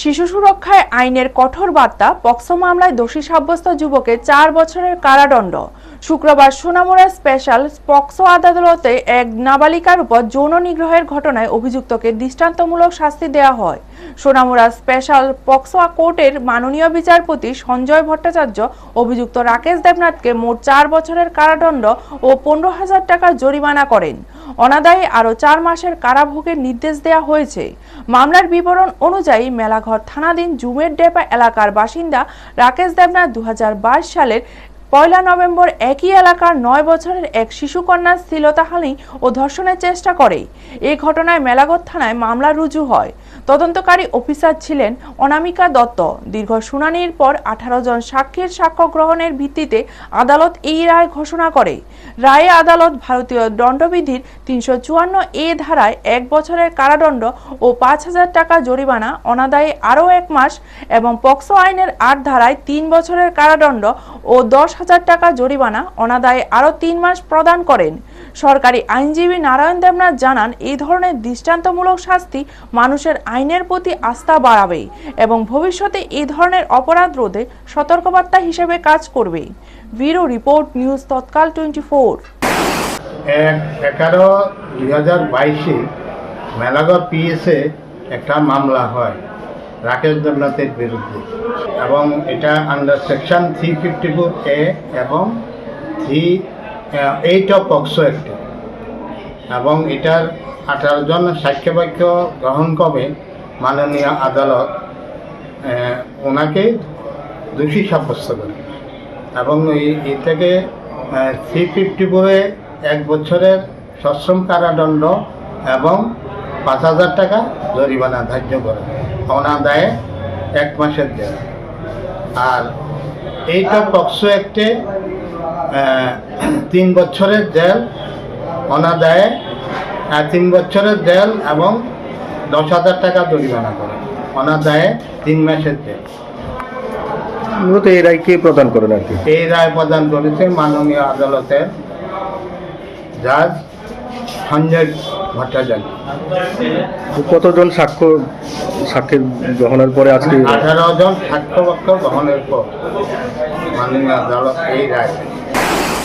শিশু সুরক্ষায় আইনের কঠোর বার্তা, পক্সো মামলায় দোষী সাব্যস্ত যুবকের 4 বছরের কারাদণ্ড। শুক্রবার সোনামুড়া স্পেশাল পক্সো আদালতে এক নাবালিকার উপর যৌন নিগ্রহের ঘটনায় অভিযুক্তকে দৃষ্টান্তমূলক শাস্তি দেওয়া হয়। সোনামুড়া স্পেশাল পক্সো কোর্টের মাননীয় বিচারপতি সঞ্জয় ভট্টাচার্য অভিযুক্ত রাকেশ দেবনাথকে মোট 4 বছরের কারাদণ্ড ও 15,000 টাকা জরিমানা করেন। অনাদায়ী আরও 4 মাসের কারাভোগের নির্দেশ দেওয়া হয়েছে। মামলার বিবরণ অনুযায়ী মেলাঘর থানাধীন জুমের ডেপা এলাকার বাসিন্দা রাকেশ দেবনাথ 2022 সালের 1 নভেম্বর একই এলাকার 9 বছরের এক শিশুকন্যার শ্লীলতাহানি ও ধর্ষণের চেষ্টা করে। এই ঘটনায় মেলাঘর থানায় মামলা রুজু হয়। তদন্তকারী অফিসার ছিলেন অনামিকা দত্ত। দীর্ঘ শুনানির পর 18 জন সাক্ষীর সাক্ষ্য গ্রহণের ভিত্তিতে আদালত এই রায় ঘোষণা করে। রায়ে আদালত ভারতীয় দণ্ডবিধির 354 ধারায় 1 বছরের কারাদণ্ড ও 5,000 টাকা জরিমানা, অনাদায়ী আরও 1 মাস এবং পক্সো আইনের 8 ধারায় 3 বছরের কারাদণ্ড ও 10,000 টাকা জরিমানা, অনাদায়ী আরও 3 মাস প্রদান করেন। সরকারি আইনজীবী নারায়ণ দেবনাথ জানান, এই ধরনের দৃষ্টান্তমূলক শাস্তি মানুষের আইনের প্রতি আস্থা বাড়াবে এবং ভবিষ্যতে এই ধরনের অপরাধ রোধে সতর্কবার্তা হিসেবে কাজ করবে। ব্যুরো রিপোর্ট, নিউজ তৎকাল 24। 11/2022 মেলাঘর পিএসে একটা মামলা হয় রাকেশ দেবনাথের বিরুদ্ধে, এবং এটা আন্ডার সেকশন 354A এবং 8 অফ পক্সো অ্যাক্টে, এবং এটার 18 জন সাক্ষ্যবাক্য গ্রহণ করে মাননীয় আদালত ওনাকে দোষী সাব্যস্ত করে, এবং এই থেকে 354-এ 1 বছরের সশ্রম কারাদণ্ড এবং 5,000 টাকা জরিমানা ধার্য করে, অনাদায়ে 1 মাসের জেল। আর এইটা পক্সো অ্যাক্টে 3 বছরের জেল, অনাদায়ে 3 বছরের জেল এবং 10,000 টাকা জরিমানা করে, অনাদায়ে 3 মাসের জেল। মূলত এই রায় কে প্রদান করেন আর কি? এই রায় প্রদান করেছে মাননীয় আদালতের জাজ সঞ্জয় ভট্টাচার্য। কতজন সাক্ষী গ্রহণের পরে আজকে 18 জন সাক্ষ্যবাক্য গ্রহণের পর মাননীয় আদালত এই রায়